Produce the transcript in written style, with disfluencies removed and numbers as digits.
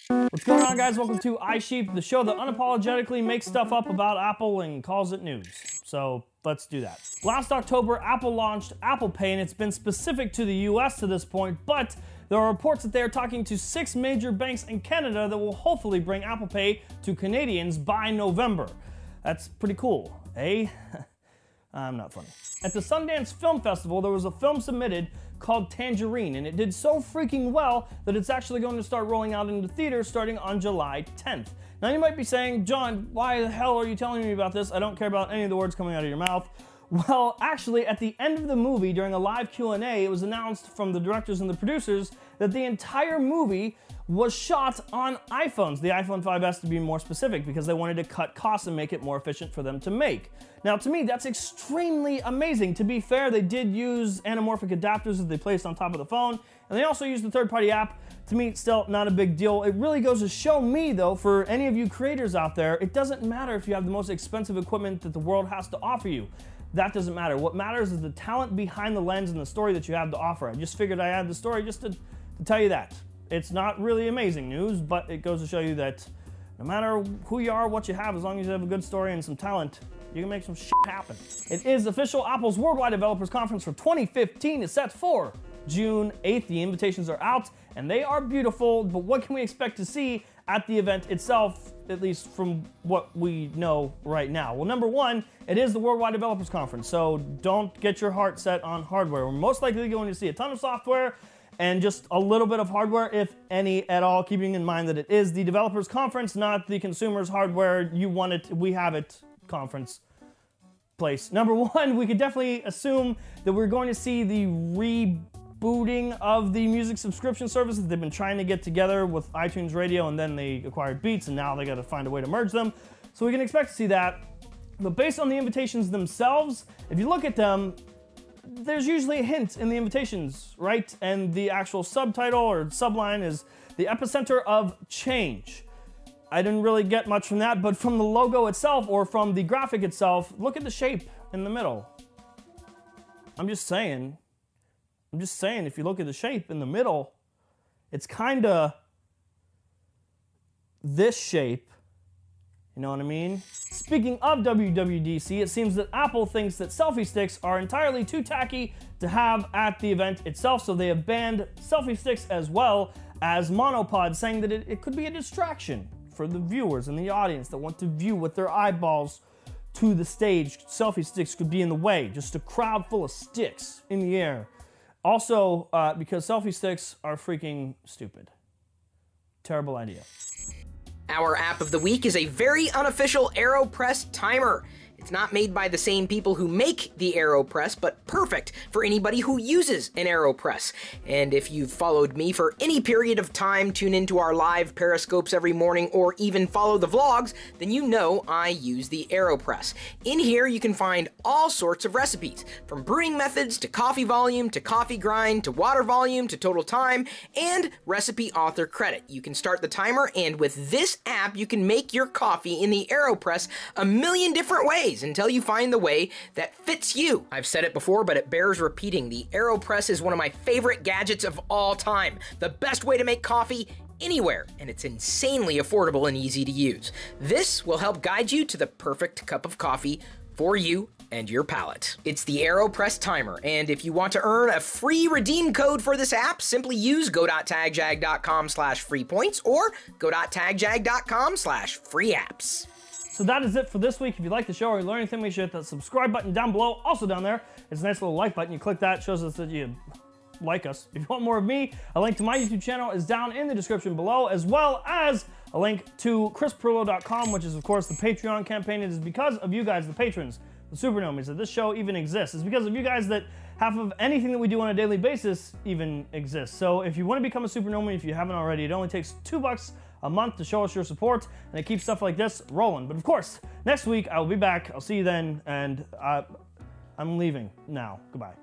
What's going on, guys? Welcome to iSheep, the show that unapologetically makes stuff up about Apple and calls it news. So let's do that. Last October, Apple launched Apple Pay, and it's been specific to the US to this point, but there are reports that they are talking to 6 major banks in Canada that will hopefully bring Apple Pay to Canadians by November. That's pretty cool, eh? I'm not funny. At the Sundance Film Festival, there was a film submitted called Tangerine, and it did so freaking well that it's actually going to start rolling out into theaters starting on July 10th. Now you might be saying, John, why the hell are you telling me about this? I don't care about any of the words coming out of your mouth. Well, actually, at the end of the movie, during a live Q&A, it was announced from the directors and the producers that the entire movie was shot on iPhones, the iPhone 5S to be more specific, because they wanted to cut costs and make it more efficient for them to make. Now, to me, that's extremely amazing. To be fair, they did use anamorphic adapters that they placed on top of the phone, and they also used the third-party app. To me, it's still not a big deal. It really goes to show me, though, for any of you creators out there, it doesn't matter if you have the most expensive equipment that the world has to offer you. That doesn't matter. What matters is the talent behind the lens and the story that you have to offer. I just figured I had the story just to tell you that. It's not really amazing news, but it goes to show you that no matter who you are, what you have, as long as you have a good story and some talent, you can make some shit happen. It is official. Apple's Worldwide Developers Conference for 2015 is set for June 8th. The invitations are out, and they are beautiful, but what can we expect to see at the event itself, at least from what we know right now? Well, number one, it is the Worldwide Developers Conference, so don't get your heart set on hardware. We're most likely going to see a ton of software and just a little bit of hardware, if any at all, keeping in mind that it is the developers conference, not the consumers hardware, you want it, we have it conference place. Number one, we could definitely assume that we're going to see the rebooting of the music subscription services. They've been trying to get together with iTunes Radio, and then they acquired Beats, and now they got to find a way to merge them. So we can expect to see that. But based on the invitations themselves, if you look at them, there's usually a hint in the invitations, right? And the actual subtitle or subline is the epicenter of change. I didn't really get much from that, but from the logo itself or from the graphic itself, look at the shape in the middle. I'm just saying, if you look at the shape in the middle, it's kind of this shape. You know what I mean? Speaking of WWDC, it seems that Apple thinks that selfie sticks are entirely too tacky to have at the event itself, so they have banned selfie sticks as well as monopods, saying that it could be a distraction for the viewers and the audience that want to view with their eyeballs to the stage. Selfie sticks could be in the way, just a crowd full of sticks in the air. Also, because selfie sticks are freaking stupid. Terrible idea. Our app of the week is a very unofficial AeroPress timer. It's not made by the same people who make the AeroPress, but perfect for anybody who uses an AeroPress. And if you've followed me for any period of time, tune into our live periscopes every morning, or even follow the vlogs, then you know I use the AeroPress. In here you can find all sorts of recipes, from brewing methods to coffee volume to coffee grind to water volume to total time and recipe author credit. You can start the timer, and with this app you can make your coffee in the AeroPress a million different ways until you find the way that fits you. I've said it before, but it bears repeating. The AeroPress is one of my favorite gadgets of all time. The best way to make coffee anywhere, and it's insanely affordable and easy to use. This will help guide you to the perfect cup of coffee for you and your palate. It's the AeroPress timer, and if you want to earn a free redeem code for this app, simply use go.tagjag.com/freepoints or go.tagjag.com/freeapps. So that is it for this week. If you like the show or you learn anything, make sure you hit that subscribe button down below. Also down there, it's a nice little like button. You click that, it shows us that you like us. If you want more of me, a link to my YouTube channel is down in the description below, as well as a link to chrispirillo.com, which is, of course, the Patreon campaign. It is because of you guys, the patrons, the supernomies, that this show even exists. It's because of you guys that half of anything that we do on a daily basis even exists. So if you want to become a supernomie, if you haven't already, it only takes $2 a month to show us your support, and it keeps stuff like this rolling. But of course, next week I will be back. I'll see you then, and I'm leaving now. Goodbye.